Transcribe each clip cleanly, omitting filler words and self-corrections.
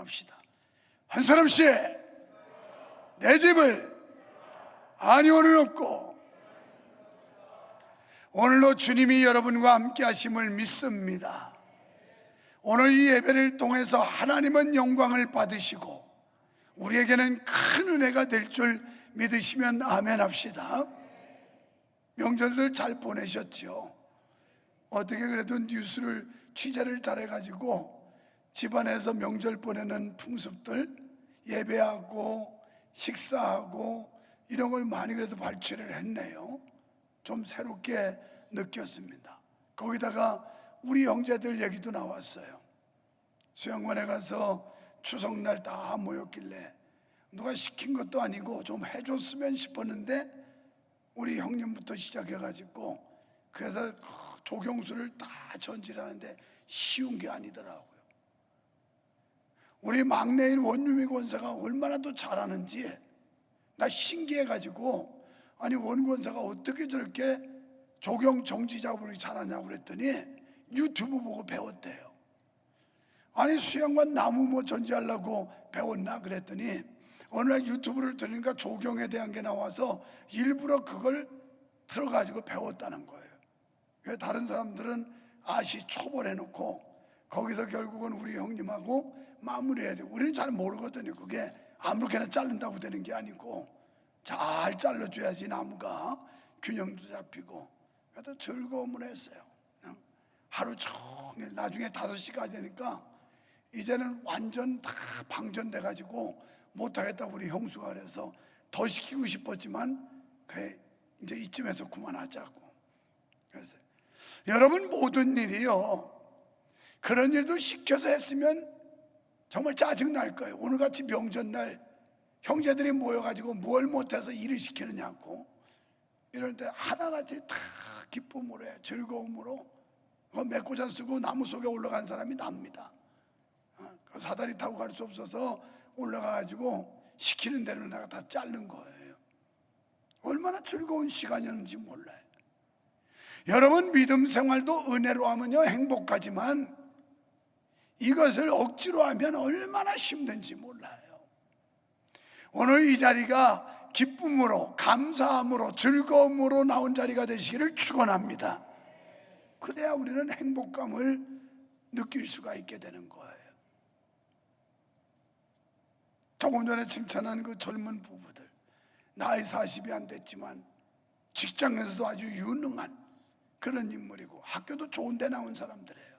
합시다. 한 사람씩 내 집을 안위원은 없고, 오늘도 주님이 여러분과 함께 하심을 믿습니다. 오늘 이 예배를 통해서 하나님은 영광을 받으시고 우리에게는 큰 은혜가 될 줄 믿으시면 아멘 합시다. 명절들 잘 보내셨죠? 어떻게 그래도 뉴스를 취재를 잘해가지고 집안에서 명절 보내는 풍습들, 예배하고 식사하고 이런 걸 많이 그래도 발췌를 했네요. 좀 새롭게 느꼈습니다. 거기다가 우리 형제들 얘기도 나왔어요. 수영관에 가서 추석날 다 모였길래 누가 시킨 것도 아니고 좀 해줬으면 싶었는데 우리 형님부터 시작해가지고 그래서 조경수를 다 전질하는데 쉬운 게 아니더라고요. 우리 막내인 원유미 권사가 얼마나 또 잘하는지 나 신기해가지고, 아니 원 권사가 어떻게 저렇게 조경 정지 작업을 잘하냐고 그랬더니 유튜브 보고 배웠대요. 아니 수영관 나무 뭐 전지하려고 배웠나 그랬더니 어느 날 유튜브를 들으니까 조경에 대한 게 나와서 일부러 그걸 틀어가지고 배웠다는 거예요. 그래서 다른 사람들은 아시 초벌해놓고 거기서 결국은 우리 형님하고 마무리해야 돼요. 우리는 잘 모르거든요. 그게 아무렇게나 자른다고 되는 게 아니고 잘 잘라줘야지 나무가 균형도 잡히고. 그래도 즐거움을 했어요. 하루 종일. 나중에 5시가 되니까 이제는 완전 다 방전돼가지고 못하겠다고 우리 형수가 그래서 더 시키고 싶었지만 그래 이제 이쯤에서 그만하자고 그랬어요. 여러분, 모든 일이요 그런 일도 시켜서 했으면 정말 짜증날 거예요. 오늘같이 명절날 형제들이 모여가지고 뭘 못해서 일을 시키느냐고. 이럴 때 하나같이 다 기쁨으로 해, 즐거움으로 메꾸자 쓰고 나무 속에 올라간 사람이 납니다. 사다리 타고 갈 수 없어서 올라가가지고 시키는 대로 내가 다 자른 거예요. 얼마나 즐거운 시간이었는지 몰라요. 여러분, 믿음 생활도 은혜로 하면요 행복하지만 이것을 억지로 하면 얼마나 힘든지 몰라요. 오늘 이 자리가 기쁨으로, 감사함으로, 즐거움으로 나온 자리가 되시기를 축원합니다. 그래야 우리는 행복감을 느낄 수가 있게 되는 거예요. 조금 전에 칭찬한 그 젊은 부부들, 나이 40이 안 됐지만 직장에서도 아주 유능한 그런 인물이고 학교도 좋은 데 나온 사람들이에요.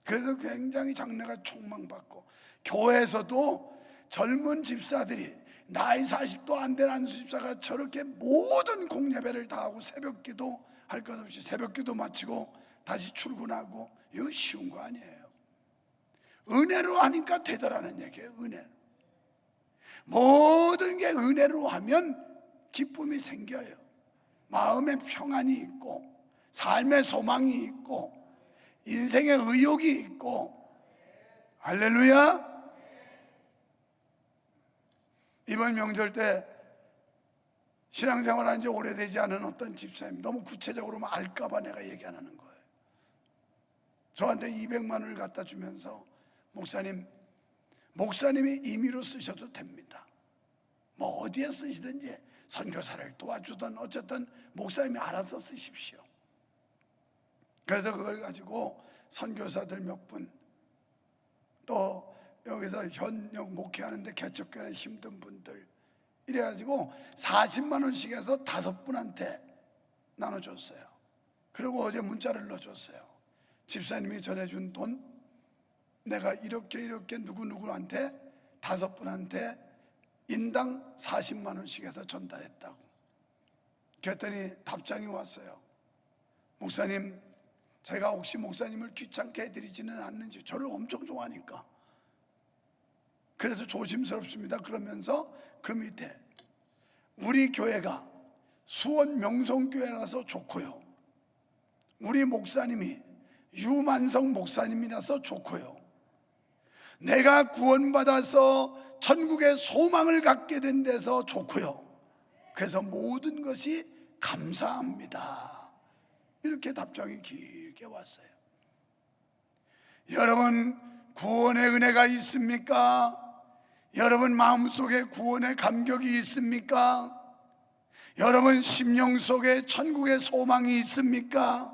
그래서 굉장히 장래가 촉망받고, 교회에서도 젊은 집사들이 나이 40도 안 된 안수 집사가 저렇게 모든 공예배를 다 하고 새벽기도 할 것 없이 새벽기도 마치고 다시 출근하고, 이거 쉬운 거 아니에요. 은혜로 하니까 되더라는 얘기예요. 은혜. 모든 게 은혜로 하면 기쁨이 생겨요. 마음에 평안이 있고 삶의 소망이 있고 인생의 의욕이 있고. 할렐루야. 이번 명절 때 신앙생활한 지 오래되지 않은 어떤 집사님, 너무 구체적으로만 알까봐 내가 얘기 안 하는 거예요. 저한테 200만 원을 갖다 주면서 목사님이 임의로 쓰셔도 됩니다. 뭐 어디에 쓰시든지 선교사를 도와주든 어쨌든 목사님이 알아서 쓰십시오. 그래서 그걸 가지고 선교사들 몇 분, 또 여기서 현역 목회하는데 개척교회 힘든 분들, 이래가지고 40만 원씩 해서 5분한테 나눠줬어요. 그리고 어제 문자를 넣어줬어요. 집사님이 전해준 돈 내가 이렇게 누구누구한테 5분한테 인당 40만 원씩 해서 전달했다고. 그랬더니 답장이 왔어요. 목사님, 제가 혹시 목사님을 귀찮게 해드리지는 않는지, 저를 엄청 좋아하니까 그래서 조심스럽습니다. 그러면서 그 밑에 우리 교회가 수원 명성교회라서 좋고요, 우리 목사님이 유만성 목사님이라서 좋고요, 내가 구원받아서 천국의 소망을 갖게 된 데서 좋고요, 그래서 모든 것이 감사합니다. 이렇게 답장이 길게 왔어요. 여러분, 구원의 은혜가 있습니까? 여러분 마음속에 구원의 감격이 있습니까? 여러분 심령 속에 천국의 소망이 있습니까?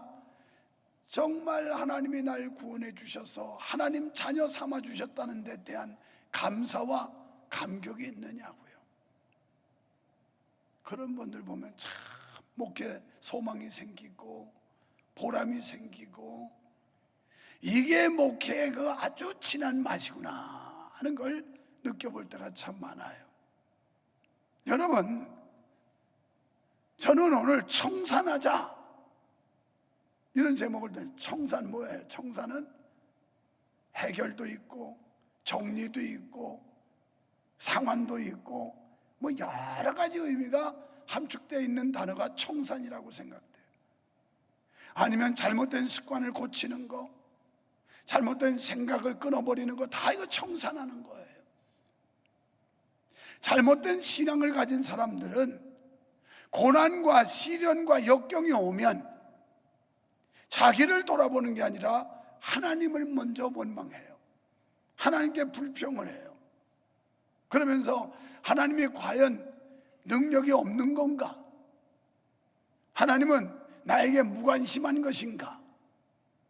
정말 하나님이 날 구원해 주셔서 하나님 자녀 삼아 주셨다는 데 대한 감사와 감격이 있느냐고요. 그런 분들 보면 참 목회 소망이 생기고 보람이 생기고, 이게 목회의 그 아주 진한 맛이구나 하는 걸 느껴볼 때가 참 많아요. 여러분, 저는 오늘 청산하자 이런 제목을 든. 청산 뭐예요? 청산은 해결도 있고 정리도 있고 상환도 있고 뭐 여러 가지 의미가 함축되어 있는 단어가 청산이라고 생각돼요. 아니면 잘못된 습관을 고치는 거, 잘못된 생각을 끊어버리는 거, 다 이거 청산하는 거예요. 잘못된 신앙을 가진 사람들은 고난과 시련과 역경이 오면 자기를 돌아보는 게 아니라 하나님을 먼저 원망해요. 하나님께 불평을 해요. 그러면서 하나님이 과연 능력이 없는 건가? 하나님은 나에게 무관심한 것인가?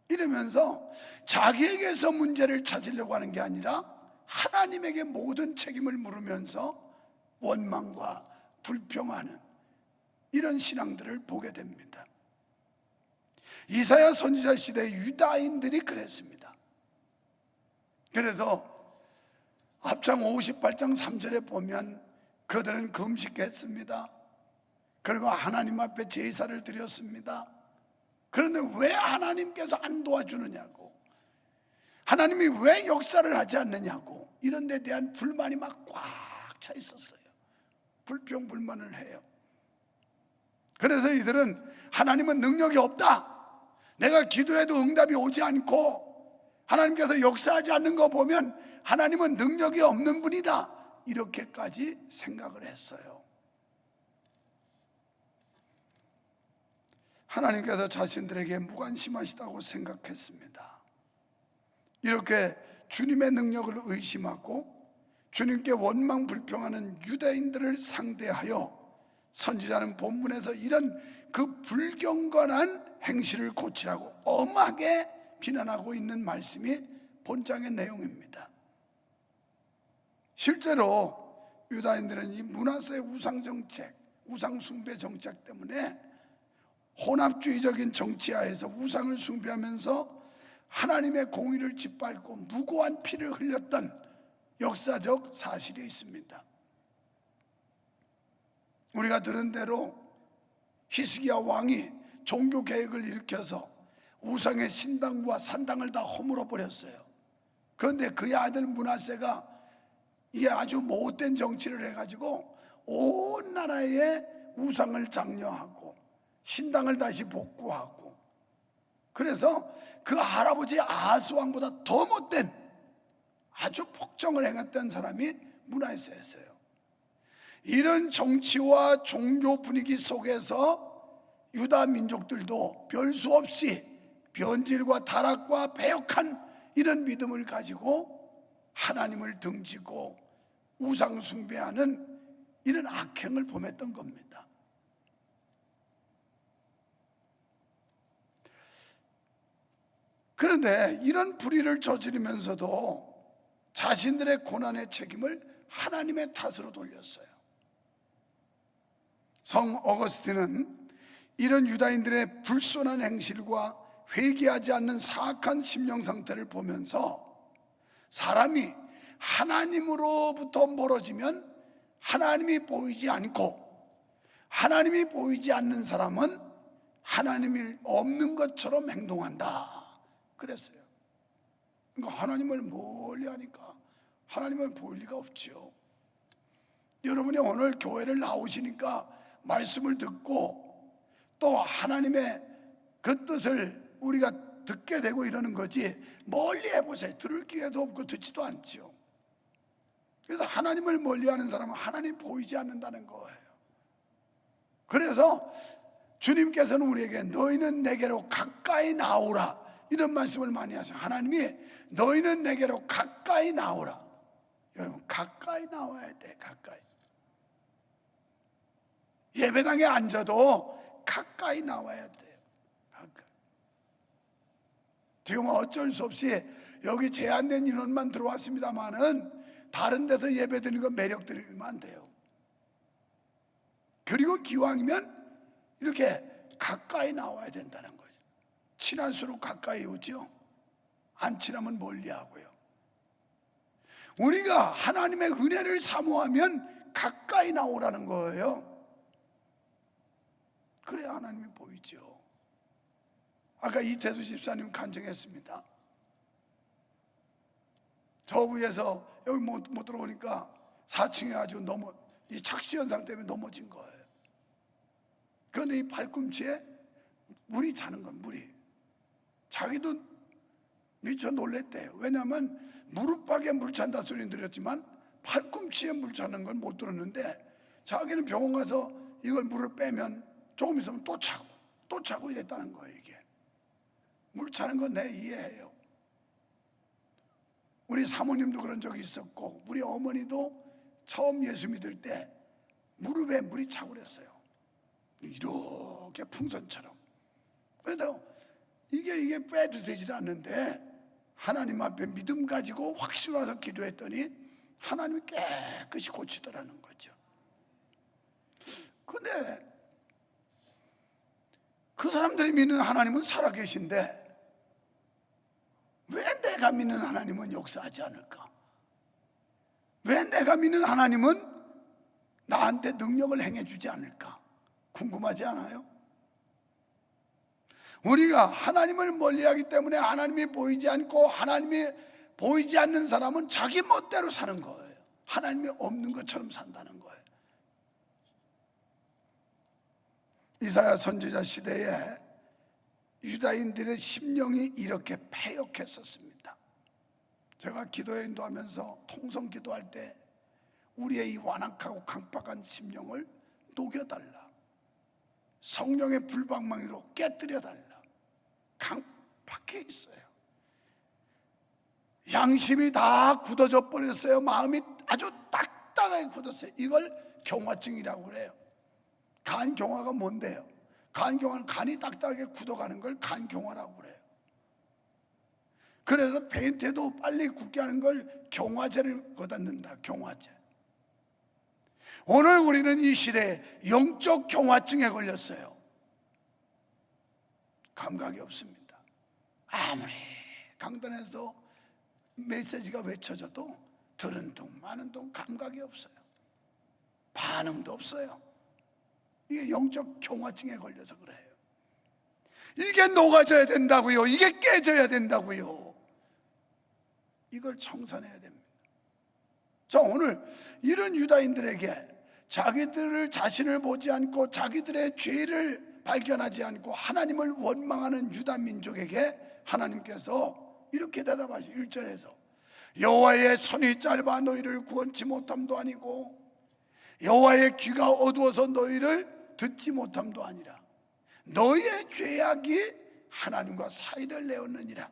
이러면서 자기에게서 문제를 찾으려고 하는 게 아니라 하나님에게 모든 책임을 물으면서 원망과 불평하는 이런 신앙들을 보게 됩니다. 이사야 선지자 시대 유다인들이 그랬습니다. 그래서 앞장 58장 3절에 보면 그들은 금식했습니다. 그리고 하나님 앞에 제사를 드렸습니다. 그런데 왜 하나님께서 안 도와주느냐고, 하나님이 왜 역사를 하지 않느냐고, 이런 데 대한 불만이 막 꽉 차 있었어요. 불평 불만을 해요. 그래서 이들은 하나님은 능력이 없다, 내가 기도해도 응답이 오지 않고 하나님께서 역사하지 않는 거 보면 하나님은 능력이 없는 분이다, 이렇게까지 생각을 했어요. 하나님께서 자신들에게 무관심하시다고 생각했습니다. 이렇게 주님의 능력을 의심하고 주님께 원망 불평하는 유대인들을 상대하여 선지자는 본문에서 이런 그 불경건한 행실을 고치라고 엄하게 비난하고 있는 말씀이 본장의 내용입니다. 실제로 유다인들은 이 므낫세의 우상정책, 우상숭배 정책 때문에 혼합주의적인 정치하에서 우상을 숭배하면서 하나님의 공의를 짓밟고 무고한 피를 흘렸던 역사적 사실이 있습니다. 우리가 들은 대로 히스기야 왕이 종교 개혁을 일으켜서 우상의 신당과 산당을 다 허물어 버렸어요. 그런데 그의 아들 므낫세가 이 아주 못된 정치를 해가지고 온 나라에 우상을 장려하고 신당을 다시 복구하고, 그래서 그 할아버지 아하스 왕보다 더 못된 아주 폭정을 행했던 사람이 므낫세였어요. 이런 정치와 종교 분위기 속에서 유다 민족들도 별 수 없이 변질과 타락과 배역한 이런 믿음을 가지고 하나님을 등지고 우상 숭배하는 이런 악행을 범했던 겁니다. 그런데 이런 불의를 저지르면서도 자신들의 고난의 책임을 하나님의 탓으로 돌렸어요. 성 어거스틴은 이런 유다인들의 불손한 행실과 회개하지 않는 사악한 심령 상태를 보면서 사람이 하나님으로부터 멀어지면 하나님이 보이지 않고, 하나님이 보이지 않는 사람은 하나님이 없는 것처럼 행동한다 그랬어요. 그러니까 하나님을 멀리 하니까 하나님을 볼 리가 없죠. 여러분이 오늘 교회를 나오시니까 말씀을 듣고 또 하나님의 그 뜻을 우리가 듣게 되고 이러는 거지, 멀리 해보세요. 들을 기회도 없고 듣지도 않죠. 그래서 하나님을 멀리하는 사람은 하나님 보이지 않는다는 거예요. 그래서 주님께서는 우리에게 너희는 내게로 가까이 나오라 이런 말씀을 많이 하셔요. 하나님이 너희는 내게로 가까이 나오라. 여러분, 가까이 나와야 돼. 가까이. 예배당에 앉아도 가까이 나와야 돼요. 가까이. 지금 어쩔 수 없이 여기 제한된 인원만 들어왔습니다만은 다른 데서 예배 드리는 거 매력 드리면 안 돼요. 그리고 기왕이면 이렇게 가까이 나와야 된다는 거죠. 친할수록 가까이 오죠. 안 친하면 멀리 하고요. 우리가 하나님의 은혜를 사모하면 가까이 나오라는 거예요. 그래야 하나님이 보이죠. 아까 이태수 집사님 간증했습니다. 저 위에서 여기 못 들어오니까 4층에 아주 이 착시 현상 때문에 넘어진 거예요. 그런데 이 발꿈치에 물이 차는 건 물이. 자기도 미쳐 놀랬대요. 왜냐하면 무릎팍에 물 찬다 소리는 들었지만 팔꿈치에 물 차는 건 못 들었는데, 자기는 병원 가서 이걸 물을 빼면 조금 있으면 또 차고 이랬다는 거예요. 이게 물 차는 건 내 이해해요. 우리 사모님도 그런 적이 있었고, 우리 어머니도 처음 예수 믿을 때 무릎에 물이 차고 그랬어요. 이렇게 풍선처럼. 그래도 이게 빼도 되질 않는데 하나님 앞에 믿음 가지고 확신 와서 기도했더니 하나님이 깨끗이 고치더라는 거죠. 근데 그 사람들이 믿는 하나님은 살아계신데 왜 내가 믿는 하나님은 역사하지 않을까? 왜 내가 믿는 하나님은 나한테 능력을 행해주지 않을까? 궁금하지 않아요? 우리가 하나님을 멀리하기 때문에 하나님이 보이지 않고, 하나님이 보이지 않는 사람은 자기 멋대로 사는 거예요. 하나님이 없는 것처럼 산다는 거예요. 이사야 선지자 시대에 유다인들의 심령이 이렇게 패역했었습니다. 제가 기도에 인도하면서 통성 기도할 때 우리의 이 완악하고 강박한 심령을 녹여달라, 성령의 불방망이로 깨뜨려달라. 강박해 있어요. 양심이 다 굳어져 버렸어요. 마음이 아주 딱딱하게 굳었어요. 이걸 경화증이라고 그래요. 간경화가 뭔데요? 간경화는 간이 딱딱하게 굳어가는 걸 간경화라고 그래요. 그래서 페인트도 빨리 굳게 하는 걸 경화제를 거다 넣는다. 경화제. 오늘 우리는 이 시대에 영적 경화증에 걸렸어요. 감각이 없습니다. 아무리 강단에서 메시지가 외쳐져도 들은 둥 마는 둥 감각이 없어요. 반응도 없어요. 이게 영적 경화증에 걸려서 그래요. 이게 녹아져야 된다고요. 이게 깨져야 된다고요. 이걸 청산해야 됩니다. 자, 오늘 이런 유다인들에게 자기들을 자신을 보지 않고 자기들의 죄를 발견하지 않고 하나님을 원망하는 유다 민족에게 하나님께서 이렇게 대답하시죠. 1절에서 여호와의 손이 짧아 너희를 구원치 못함도 아니고 여호와의 귀가 어두워서 너희를 듣지 못함도 아니라 너희의 죄악이 하나님과 사이를 내었느니라.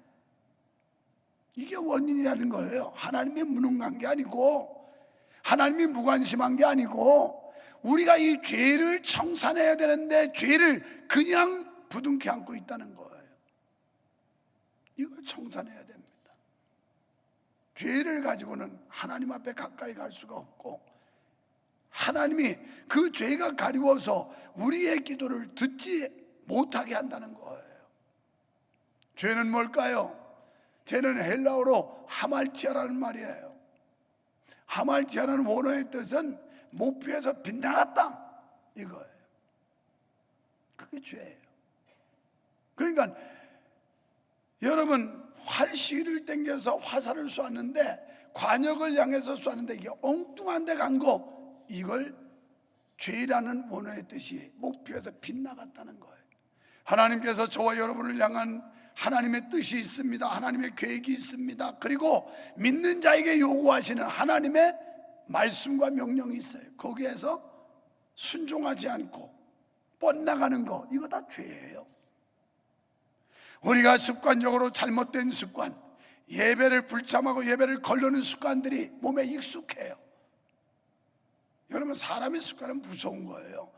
이게 원인이라는 거예요. 하나님이 무능한 게 아니고, 하나님이 무관심한 게 아니고, 우리가 이 죄를 청산해야 되는데 죄를 그냥 부둥켜 안고 있다는 거예요. 이걸 청산해야 됩니다. 죄를 가지고는 하나님 앞에 가까이 갈 수가 없고, 하나님이 그 죄가 가리워서 우리의 기도를 듣지 못하게 한다는 거예요. 죄는 뭘까요? 죄는 헬라어로 하말티아라는 말이에요. 하말티아라는 원어의 뜻은 목표에서 빗나갔다 이거예요. 그게 죄예요. 그러니까 여러분, 활시위를 당겨서 화살을 쏘았는데 관역을 향해서 쏘았는데 이게 엉뚱한 데 간 거, 이걸 죄라는 원어의 뜻이 목표에서 빗나갔다는 거예요. 하나님께서 저와 여러분을 향한 하나님의 뜻이 있습니다. 하나님의 계획이 있습니다. 그리고 믿는 자에게 요구하시는 하나님의 말씀과 명령이 있어요. 거기에서 순종하지 않고 뻗나가는 거, 이거 다 죄예요. 우리가 습관적으로 잘못된 습관, 예배를 불참하고 예배를 거르는 습관들이 몸에 익숙해요. 여러분, 사람의 습관은 무서운 거예요.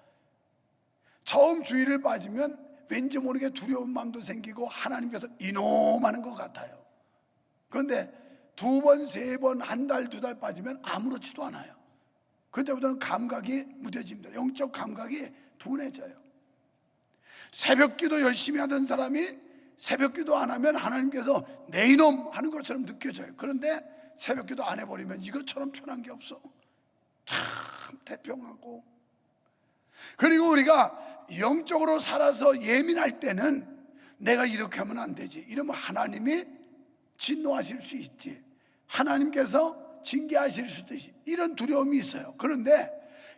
처음 주의를 빠지면 왠지 모르게 두려운 마음도 생기고 하나님께서 이놈 하는 것 같아요. 그런데 2번, 3번, 한 달, 2달 빠지면 아무렇지도 않아요. 그때부터는 감각이 무뎌집니다. 영적 감각이 둔해져요. 새벽기도 열심히 하던 사람이 새벽기도 안 하면 하나님께서 내 이놈 하는 것처럼 느껴져요. 그런데 새벽기도 안 해버리면 이것처럼 편한 게 없어. 참 태평하고. 그리고 우리가 영적으로 살아서 예민할 때는 내가 이렇게 하면 안 되지, 이러면 하나님이 진노하실 수 있지, 하나님께서 징계하실 수도 있지, 이런 두려움이 있어요. 그런데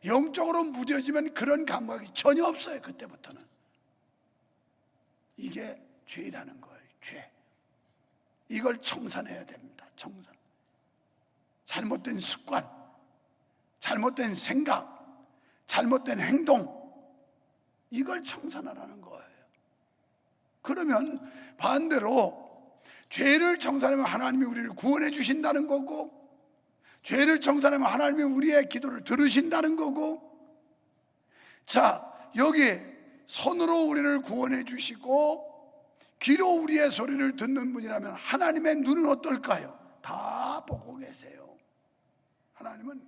영적으로 무뎌지면 그런 감각이 전혀 없어요. 그때부터는. 이게 죄라는 거예요. 죄. 이걸 청산해야 됩니다. 청산. 잘못된 습관, 잘못된 생각, 잘못된 행동, 이걸 청산하라는 거예요. 그러면 반대로 죄를 청산하면 하나님이 우리를 구원해 주신다는 거고, 죄를 청산하면 하나님이 우리의 기도를 들으신다는 거고, 자, 여기 손으로 우리를 구원해 주시고 귀로 우리의 소리를 듣는 분이라면 하나님의 눈은 어떨까요? 다 보고 계세요. 하나님은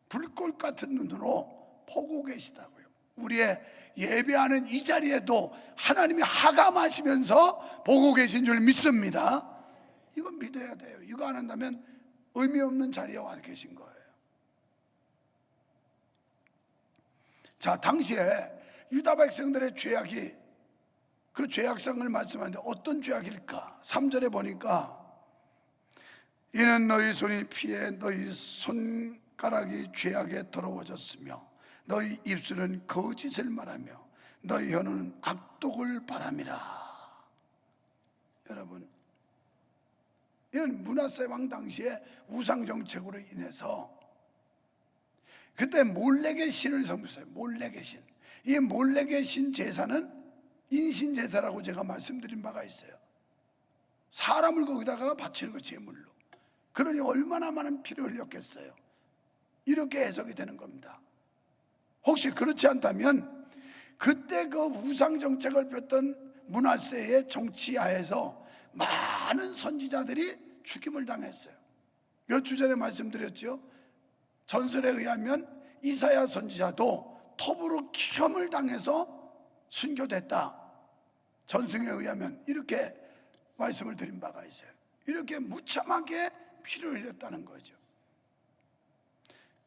불꽃 같은 눈으로 보고 계시다고요. 우리의 예배하는 이 자리에도 하나님이 하감하시면서 보고 계신 줄 믿습니다. 이건 믿어야 돼요. 이거 안 한다면 의미 없는 자리에 와 계신 거예요. 자, 당시에 유다 백성들의 죄악이, 그 죄악성을 말씀하는데 어떤 죄악일까? 3절에 보니까 이는 너희 손이 피해 너희 손가락이 죄악에 더러워졌으며 너희 입술은 거짓을 말하며 너희 혀는 악독을 바람이라. 여러분, 이건 므낫세 왕 당시에 우상 정책으로 인해서 그때 몰렉의 신을 섬겼어요. 몰렉의 신. 이 몰렉의 신 제사는 인신 제사라고 제가 말씀드린 바가 있어요. 사람을 거기다가 바치는 거, 제물로. 그러니 얼마나 많은 피를 흘렸겠어요. 이렇게 해석이 되는 겁니다. 혹시 그렇지 않다면 그때 그 우상 정책을 폈던 므낫세의 정치하에서 많은 선지자들이 죽임을 당했어요. 몇 주 전에 말씀드렸죠. 전설에 의하면 이사야 선지자도 토브룩 당해서 순교됐다. 전승에 의하면 이렇게 말씀을 드린 바가 있어요. 이렇게 무참하게 피를 흘렸다는 거죠.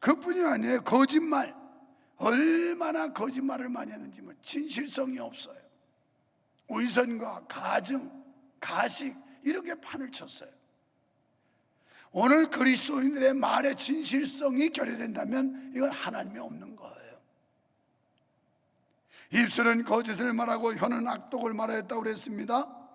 그뿐이 아니에요. 거짓말, 얼마나 거짓말을 많이 했는지, 뭐 진실성이 없어요. 의선과 가증, 가식, 이렇게 판을 쳤어요. 오늘 그리스도인들의 말의 진실성이 결여된다면 이건 하나님이 없는 거예요. 입술은 거짓을 말하고 혀는 악독을 말하였다고 그랬습니다.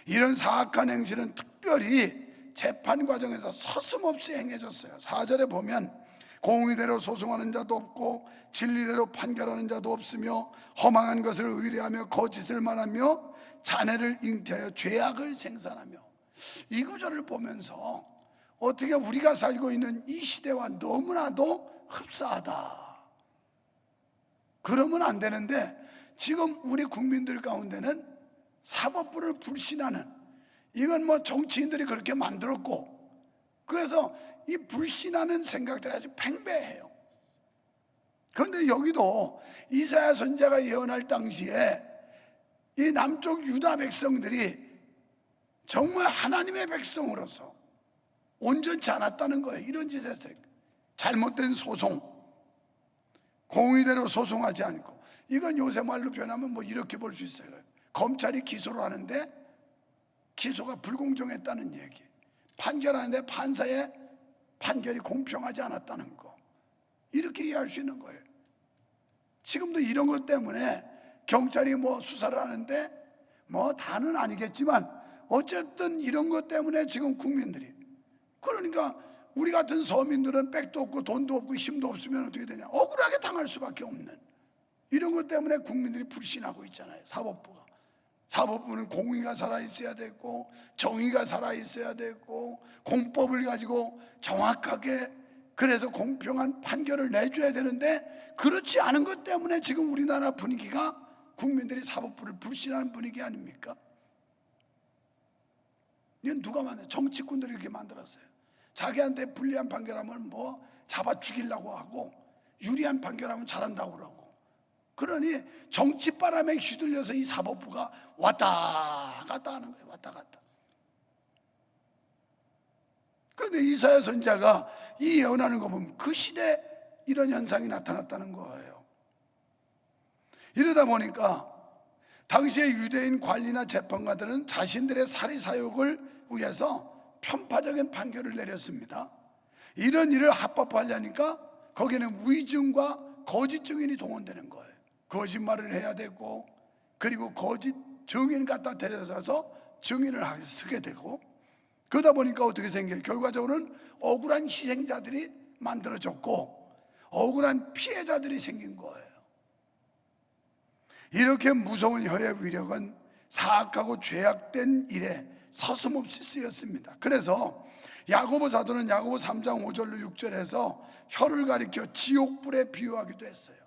이런 사악한 행실은 특별히 재판 과정에서 서슴없이 행해졌어요. 4절에 보면 공의대로 소송하는 자도 없고 진리대로 판결하는 자도 없으며 허망한 것을 의뢰하며 거짓을 말하며 자네를 잉태하여 죄악을 생산하며. 이 구절을 보면서 어떻게 우리가 살고 있는 이 시대와 너무나도 흡사하다. 그러면 안 되는데 지금 우리 국민들 가운데는 사법부를 불신하는, 이건 뭐 정치인들이 그렇게 만들었고, 그래서 이 불신하는 생각들이 아주 팽배해요. 그런데 여기도 이사야 선지자가 예언할 당시에 이 남쪽 유다 백성들이 정말 하나님의 백성으로서 온전치 않았다는 거예요. 이런 짓을 했어요. 잘못된 소송, 공의대로 소송하지 않고, 이건 요새 말로 표현하면 뭐 이렇게 볼 수 있어요. 검찰이 기소를 하는데 기소가 불공정했다는 얘기, 판결하는데 판사의 판결이 공평하지 않았다는 거, 이렇게 이해할 수 있는 거예요. 지금도 이런 것 때문에 경찰이 뭐 수사를 하는데 뭐 다는 아니겠지만 어쨌든 이런 것 때문에 지금 국민들이, 그러니까 우리 같은 서민들은 백도 없고 돈도 없고 힘도 없으면 어떻게 되냐, 억울하게 당할 수밖에 없는, 이런 것 때문에 국민들이 불신하고 있잖아요. 사법부가 사법부는 공의가 살아있어야 되고 정의가 살아있어야 되고 공법을 가지고 정확하게 그래서 공평한 판결을 내줘야 되는데 그렇지 않은 것 때문에 지금 우리나라 분위기가 국민들이 사법부를 불신하는 분위기 아닙니까? 이건 누가 만들어요? 정치꾼들이 이렇게 만들었어요. 자기한테 불리한 판결하면 뭐 잡아 죽이려고 하고 유리한 판결하면 잘한다고 그러고, 그러니 정치바람에 휘둘려서 이 사법부가 왔다 갔다 하는 거예요. 왔다 갔다. 그런데 이사야 선지자가 이 예언하는 거 보면 그 시대에 이런 현상이 나타났다는 거예요. 이러다 보니까 당시의 유대인 관리나 재판관들은 자신들의 사리 사욕을 위해서 편파적인 판결을 내렸습니다. 이런 일을 합법화하려니까 거기에는 위증과 거짓 증인이 동원되는 거예요. 거짓말을 해야 되고, 그리고 거짓 증인 갖다 데려다서 증인을 쓰게 되고, 그러다 보니까 어떻게 생겨요? 결과적으로는 억울한 희생자들이 만들어졌고 억울한 피해자들이 생긴 거예요. 이렇게 무서운 혀의 위력은 사악하고 죄악된 일에 서슴없이 쓰였습니다. 그래서 야고보 사도는 야고보 3장 5절로 6절에서 혀를 가리켜 지옥불에 비유하기도 했어요.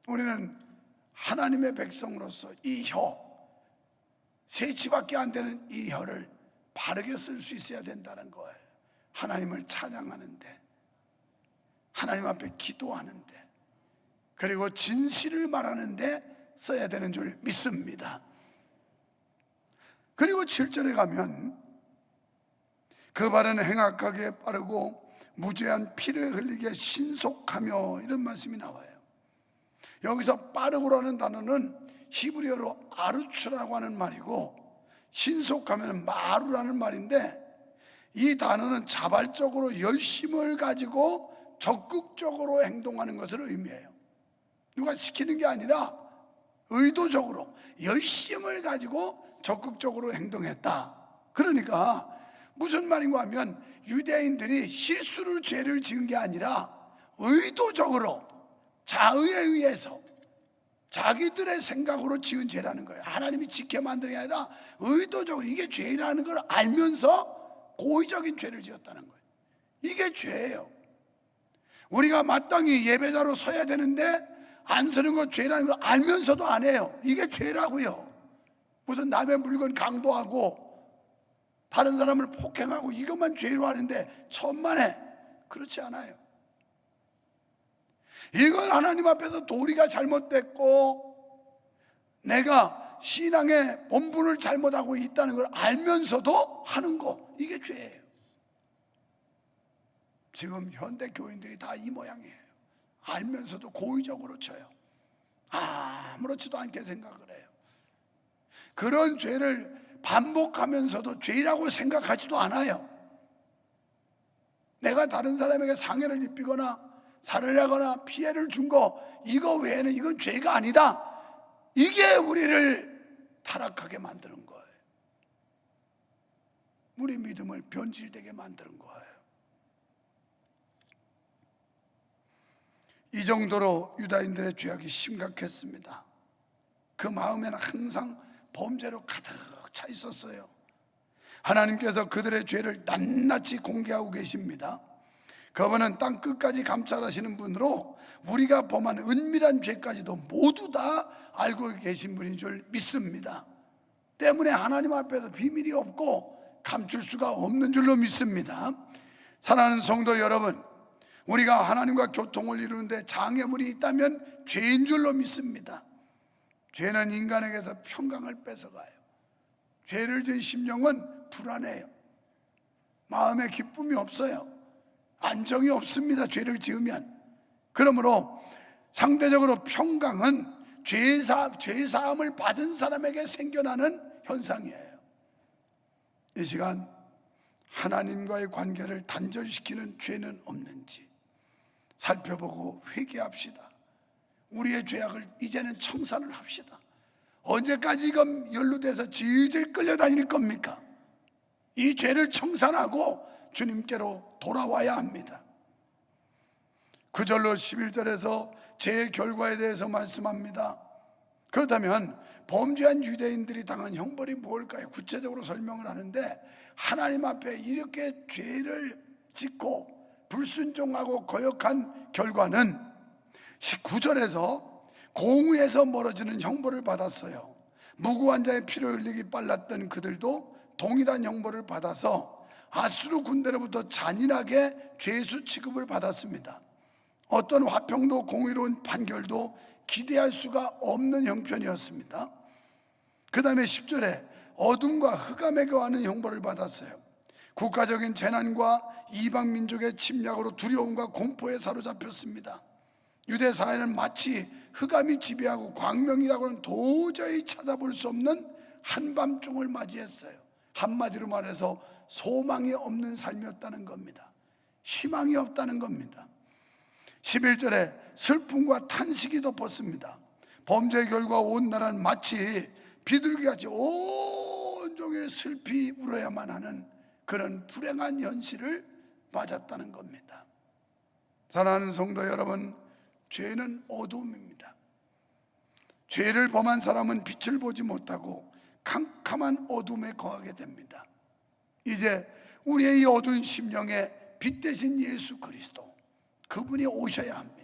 우리는 하나님의 백성으로서 이 혀, 세치밖에 안 되는 이 혀를 바르게 쓸 수 있어야 된다는 거예요. 하나님을 찬양하는데, 하나님 앞에 기도하는데, 그리고 진실을 말하는데 써야 되는 줄 믿습니다. 그리고 7절에 가면 그 발은 행악하게 빠르고 무죄한 피를 흘리게 신속하며, 이런 말씀이 나와요. 여기서 빠르고라는 단어는 히브리어로 아루츠라고 하는 말이고 신속하면 마루라는 말인데, 이 단어는 자발적으로 열심을 가지고 적극적으로 행동하는 것을 의미해요. 누가 시키는 게 아니라 의도적으로 열심을 가지고 적극적으로 행동했다. 그러니까 무슨 말인가 하면 유대인들이 실수를 죄를 지은 게 아니라 의도적으로 자의에 의해서 자기들의 생각으로 지은 죄라는 거예요. 하나님이 지켜 만든 게 아니라 의도적으로 이게 죄라는 걸 알면서 고의적인 죄를 지었다는 거예요. 이게 죄예요. 우리가 마땅히 예배자로 서야 되는데 안 서는 거 죄라는 걸 알면서도 안 해요. 이게 죄라고요. 무슨 남의 물건 강도하고 다른 사람을 폭행하고 이것만 죄로 하는데 천만에 그렇지 않아요. 이건 하나님 앞에서 도리가 잘못됐고 내가 신앙의 본분을 잘못하고 있다는 걸 알면서도 하는 거, 이게 죄예요. 지금 현대 교인들이 다 이 모양이에요. 알면서도 고의적으로 쳐요. 아무렇지도 않게 생각을 해요. 그런 죄를 반복하면서도 죄라고 생각하지도 않아요. 내가 다른 사람에게 상해를 입히거나 살해하거나 피해를 준 거, 이거 외에는 이건 죄가 아니다. 이게 우리를 타락하게 만드는 거예요. 우리 믿음을 변질되게 만드는 거예요. 이 정도로 유다인들의 죄악이 심각했습니다. 그 마음에는 항상 범죄로 가득 차 있었어요. 하나님께서 그들의 죄를 낱낱이 공개하고 계십니다. 그분은 땅 끝까지 감찰하시는 분으로 우리가 범한 은밀한 죄까지도 모두 다 알고 계신 분인 줄 믿습니다. 때문에 하나님 앞에서 비밀이 없고 감출 수가 없는 줄로 믿습니다. 사랑하는 성도 여러분, 우리가 하나님과 교통을 이루는데 장애물이 있다면 죄인 줄로 믿습니다. 죄는 인간에게서 평강을 뺏어가요. 죄를 지은 심령은 불안해요. 마음에 기쁨이 없어요. 안정이 없습니다. 죄를 지으면. 그러므로 상대적으로 평강은 죄사함을 받은 사람에게 생겨나는 현상이에요. 이 시간 하나님과의 관계를 단절시키는 죄는 없는지 살펴보고 회개합시다. 우리의 죄악을 이제는 청산을 합시다. 언제까지 이건 연루돼서 질질 끌려다닐 겁니까? 이 죄를 청산하고 주님께로 돌아와야 합니다. 9절로 11절에서 죄의 결과에 대해서 말씀합니다. 그렇다면 범죄한 유대인들이 당한 형벌이 뭘까요? 구체적으로 설명을 하는데, 하나님 앞에 이렇게 죄를 짓고 불순종하고 거역한 결과는 19절에서 공의에서 멀어지는 형벌을 받았어요. 무고한 자의 피를 흘리기 빨랐던 그들도 동일한 형벌을 받아서 아수르 군대로부터 잔인하게 죄수 취급을 받았습니다. 어떤 화평도 공의로운 판결도 기대할 수가 없는 형편이었습니다. 그 다음에 10절에 어둠과 흑암에 거하는 형벌을 받았어요. 국가적인 재난과 이방 민족의 침략으로 두려움과 공포에 사로잡혔습니다. 유대 사회는 마치 흑암이 지배하고 광명이라고는 도저히 찾아볼 수 없는 한밤중을 맞이했어요. 한마디로 말해서 소망이 없는 삶이었다는 겁니다. 희망이 없다는 겁니다. 11절에 슬픔과 탄식이 덮었습니다. 범죄의 결과 온 나라는 마치 비둘기같이 온종일 슬피 울어야만 하는 그런 불행한 현실을 맞았다는 겁니다. 사랑하는 성도 여러분, 죄는 어두움입니다. 죄를 범한 사람은 빛을 보지 못하고 캄캄한 어둠에 거하게 됩니다. 이제 우리의 이 어두운 심령에 빛 대신 예수 그리스도, 그분이 오셔야 합니다.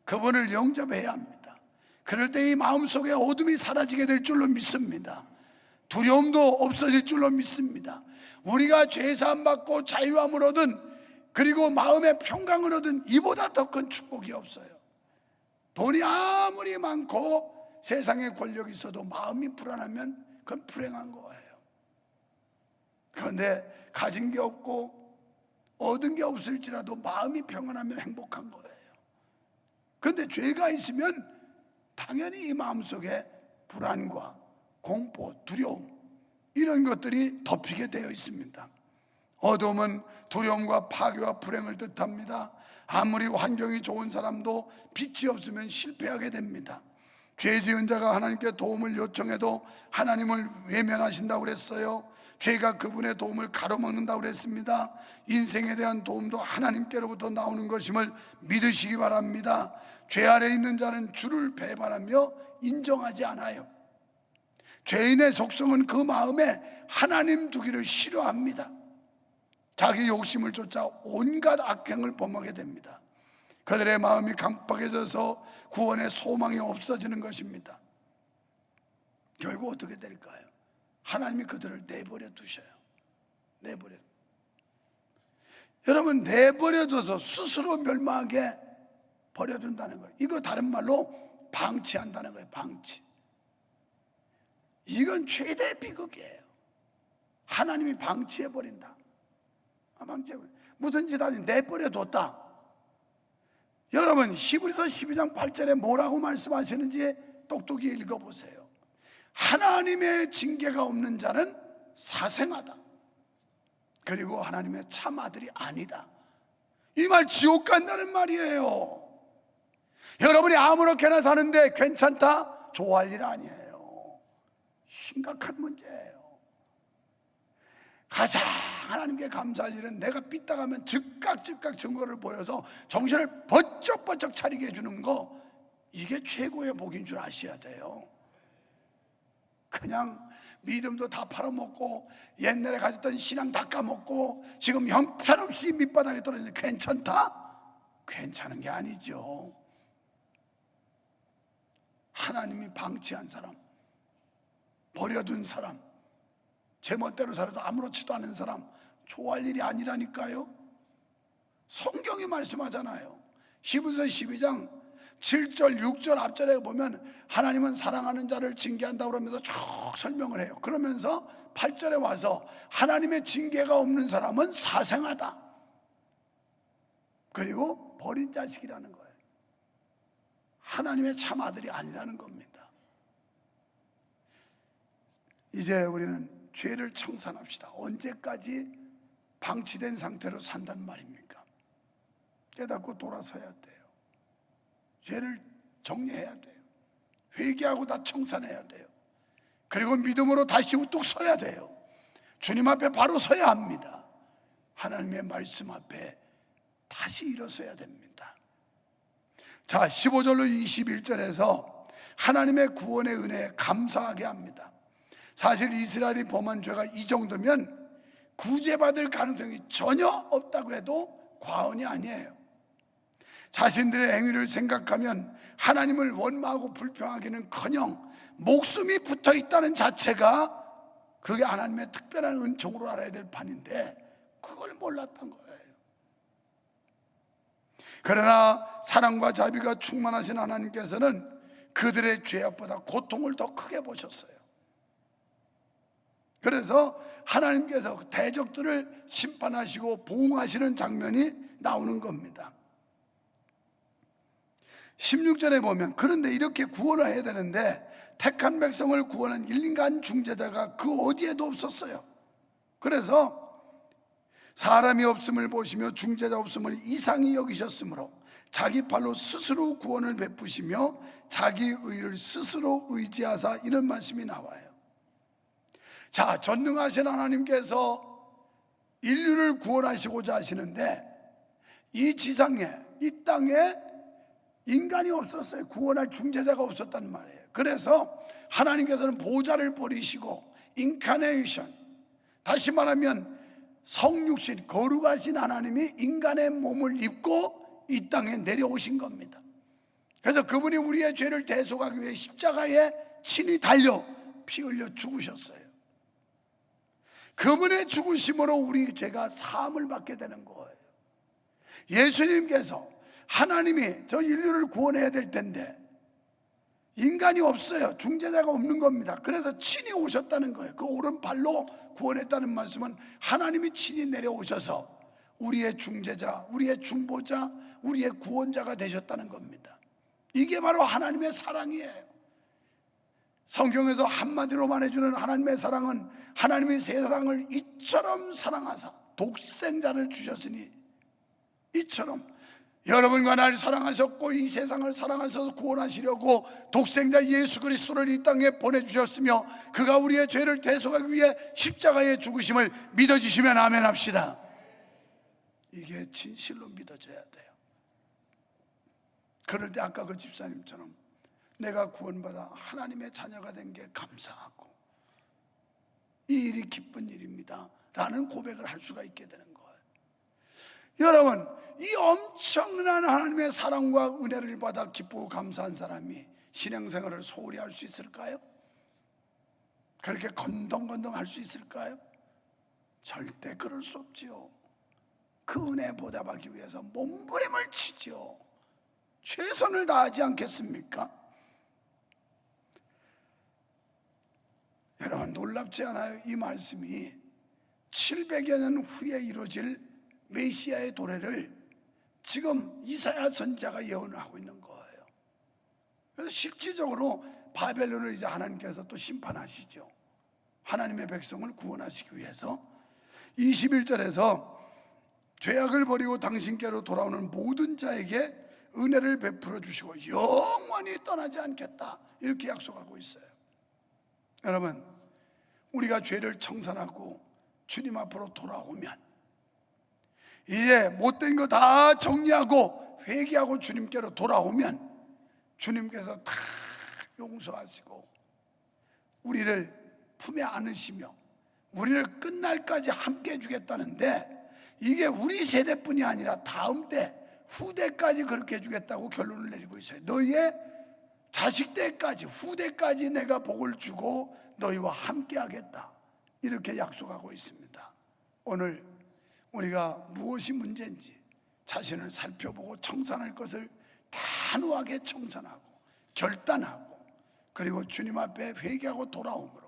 그분을 영접해야 합니다. 그럴 때 이 마음속에 어둠이 사라지게 될 줄로 믿습니다. 두려움도 없어질 줄로 믿습니다. 우리가 죄사함 받고 자유함을 얻은, 그리고 마음의 평강을 얻은 이보다 더 큰 축복이 없어요. 돈이 아무리 많고 세상에 권력이 있어도 마음이 불안하면 그건 불행한 거예요. 그런데 가진 게 없고 얻은 게 없을지라도 마음이 평안하면 행복한 거예요. 그런데 죄가 있으면 당연히 이 마음속에 불안과 공포, 두려움, 이런 것들이 덮이게 되어 있습니다. 어둠은 두려움과 파괴와 불행을 뜻합니다. 아무리 환경이 좋은 사람도 빛이 없으면 실패하게 됩니다. 죄 지은 자가 하나님께 도움을 요청해도 하나님을 외면하신다고 그랬어요. 죄가 그분의 도움을 가로막는다고 그랬습니다. 인생에 대한 도움도 하나님께로부터 나오는 것임을 믿으시기 바랍니다. 죄 아래 있는 자는 주를 배반하며 인정하지 않아요. 죄인의 속성은 그 마음에 하나님 두기를 싫어합니다. 자기 욕심을 쫓아 온갖 악행을 범하게 됩니다. 그들의 마음이 강팍해져서 구원의 소망이 없어지는 것입니다. 결국 어떻게 될까요? 하나님이 그들을 내버려 두셔요. 여러분, 내버려둬서 스스로 멸망하게 버려둔다는 거예요. 이거 다른 말로 방치한다는 거예요. 방치. 이건 최대 비극이에요. 하나님이 방치해버린다. 무슨 짓 하니 내버려뒀다. 여러분, 히브리서 12장 8절에 뭐라고 말씀하시는지 똑똑히 읽어보세요. 하나님의 징계가 없는 자는 사생하다. 그리고 하나님의 참 아들이 아니다. 이 말 지옥 간다는 말이에요. 여러분이 아무렇게나 사는데 괜찮다? 좋아할 일 아니에요. 심각한 문제예요. 가장 하나님께 감사할 일은 내가 삐딱하면 즉각 증거를 보여서 정신을 번쩍번쩍 차리게 해주는 거, 이게 최고의 복인 줄 아셔야 돼요. 그냥 믿음도 다 팔아먹고 옛날에 가졌던 신앙 다 까먹고 지금 형편없이 밑바닥에 떨어지는데 괜찮다? 괜찮은 게 아니죠. 하나님이 방치한 사람, 버려둔 사람, 제멋대로 살아도 아무렇지도 않은 사람 좋아할 일이 아니라니까요. 성경이 말씀하잖아요. 히브리서 12장 7절 6절 앞절에 보면 하나님은 사랑하는 자를 징계한다고 그러면서 쭉 설명을 해요. 그러면서 8절에 와서 하나님의 징계가 없는 사람은 사생하다. 그리고 버린 자식이라는 거예요. 하나님의 참 아들이 아니라는 겁니다. 이제 우리는 죄를 청산합시다. 언제까지 방치된 상태로 산단 말입니까? 깨닫고 돌아서야 돼요. 죄를 정리해야 돼요. 회개하고 다 청산해야 돼요. 그리고 믿음으로 다시 우뚝 서야 돼요. 주님 앞에 바로 서야 합니다. 하나님의 말씀 앞에 다시 일어서야 됩니다. 자, 15절로 21절에서 하나님의 구원의 은혜에 감사하게 합니다. 사실 이스라엘이 범한 죄가 이 정도면 구제받을 가능성이 전혀 없다고 해도 과언이 아니에요. 자신들의 행위를 생각하면 하나님을 원망하고 불평하기는커녕 목숨이 붙어 있다는 자체가 그게 하나님의 특별한 은총으로 알아야 될 판인데 그걸 몰랐던 거예요. 그러나 사랑과 자비가 충만하신 하나님께서는 그들의 죄악보다 고통을 더 크게 보셨어요. 그래서 하나님께서 대적들을 심판하시고 보응하시는 장면이 나오는 겁니다. 16절에 보면 그런데 이렇게 구원을 해야 되는데 택한 백성을 구원한 일인간 중재자가 그 어디에도 없었어요. 그래서 사람이 없음을 보시며 중재자 없음을 이상히 여기셨으므로 자기 팔로 스스로 구원을 베푸시며 자기 의를 스스로 의지하사 이런 말씀이 나와요. 자, 전능하신 하나님께서 인류를 구원하시고자 하시는데 이 지상에, 이 땅에 인간이 없었어요. 구원할 중재자가 없었단 말이에요. 그래서 하나님께서는 보좌를 버리시고 인카네이션, 다시 말하면 성육신, 거룩하신 하나님이 인간의 몸을 입고 이 땅에 내려오신 겁니다. 그래서 그분이 우리의 죄를 대속하기 위해 십자가에 친히 달려 피 흘려 죽으셨어요. 그분의 죽으심으로 우리 죄가 사함을 받게 되는 거예요. 예수님께서 하나님이 저 인류를 구원해야 될 텐데 인간이 없어요. 중재자가 없는 겁니다. 그래서 친히 오셨다는 거예요. 그 오른팔로 구원했다는 말씀은 하나님이 친히 내려오셔서 우리의 중재자, 우리의 중보자, 우리의 구원자가 되셨다는 겁니다. 이게 바로 하나님의 사랑이에요. 성경에서 한마디로 말해주는 하나님의 사랑은 하나님이 세상을 이처럼 사랑하사 독생자를 주셨으니, 이처럼 여러분과 나를 사랑하셨고 이 세상을 사랑하셔서 구원하시려고 독생자 예수 그리스도를 이 땅에 보내주셨으며 그가 우리의 죄를 대속하기 위해 십자가에 죽으심을 믿어주시면 아멘 합시다. 이게 진실로 믿어져야 돼요. 그럴 때 아까 그 집사님처럼 내가 구원받아 하나님의 자녀가 된 게 감사하고 이 일이 기쁜 일입니다 라는 고백을 할 수가 있게 되는 거예요. 여러분, 이 엄청난 하나님의 사랑과 은혜를 받아 기쁘고 감사한 사람이 신앙생활을 소홀히 할 수 있을까요? 그렇게 건동건동 할 수 있을까요? 절대 그럴 수 없지요. 그 은혜 보답하기 위해서 몸부림을 치지요. 최선을 다하지 않겠습니까? 여러분, 놀랍지 않아요? 이 말씀이 700여 년 후에 이루어질 메시아의 도래를 지금 이사야 선지자가 예언을 하고 있는 거예요. 그래서 실질적으로 바벨론을 이제 하나님께서 또 심판하시죠. 하나님의 백성을 구원하시기 위해서 21절에서 죄악을 버리고 당신께로 돌아오는 모든 자에게 은혜를 베풀어 주시고 영원히 떠나지 않겠다, 이렇게 약속하고 있어요. 여러분, 우리가 죄를 청산하고 주님 앞으로 돌아오면 이제 못된 거 다 정리하고 회개하고 주님께로 돌아오면 주님께서 다 용서하시고 우리를 품에 안으시며 우리를 끝날까지 함께 해주겠다는데, 이게 우리 세대뿐이 아니라 다음 때 후대까지 그렇게 해주겠다고 결론을 내리고 있어요. 너희의 자식 때까지, 후대까지 내가 복을 주고 너희와 함께 하겠다, 이렇게 약속하고 있습니다. 오늘 우리가 무엇이 문제인지 자신을 살펴보고 청산할 것을 단호하게 청산하고 결단하고 그리고 주님 앞에 회개하고 돌아옴으로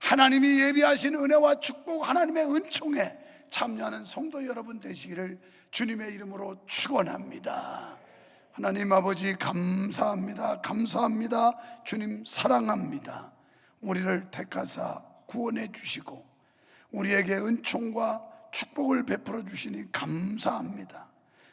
하나님이 예비하신 은혜와 축복, 하나님의 은총에 참여하는 성도 여러분 되시기를 주님의 이름으로 축원합니다. 하나님 아버지, 감사합니다. 감사합니다. 주님 사랑합니다. 우리를 택하사 구원해 주시고 우리에게 은총과 축복을 베풀어 주시니 감사합니다.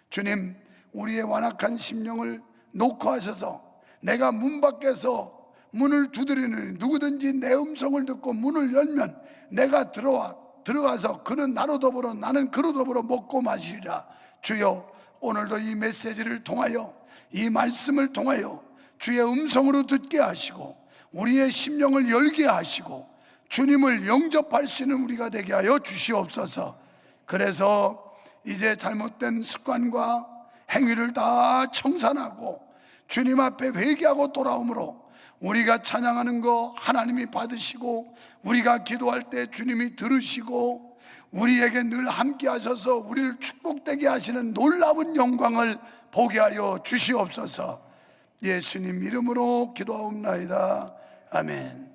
주님, 우리의 완악한 심령을 녹화하셔서 내가 문 밖에서 문을 두드리는 누구든지 내 음성을 듣고 문을 열면 내가 들어가서 그는 나로 더불어 나는 그로 더불어 먹고 마시리라. 주여, 오늘도 이 메시지를 통하여 이 말씀을 통하여 주의 음성으로 듣게 하시고 우리의 심령을 열게 하시고 주님을 영접할 수 있는 우리가 되게 하여 주시옵소서. 그래서 이제 잘못된 습관과 행위를 다 청산하고 주님 앞에 회개하고 돌아오므로 우리가 찬양하는 거 하나님이 받으시고 우리가 기도할 때 주님이 들으시고 우리에게 늘 함께 하셔서 우리를 축복되게 하시는 놀라운 영광을 보게 하여 주시옵소서. 예수님 이름으로 기도하옵나이다. 아멘.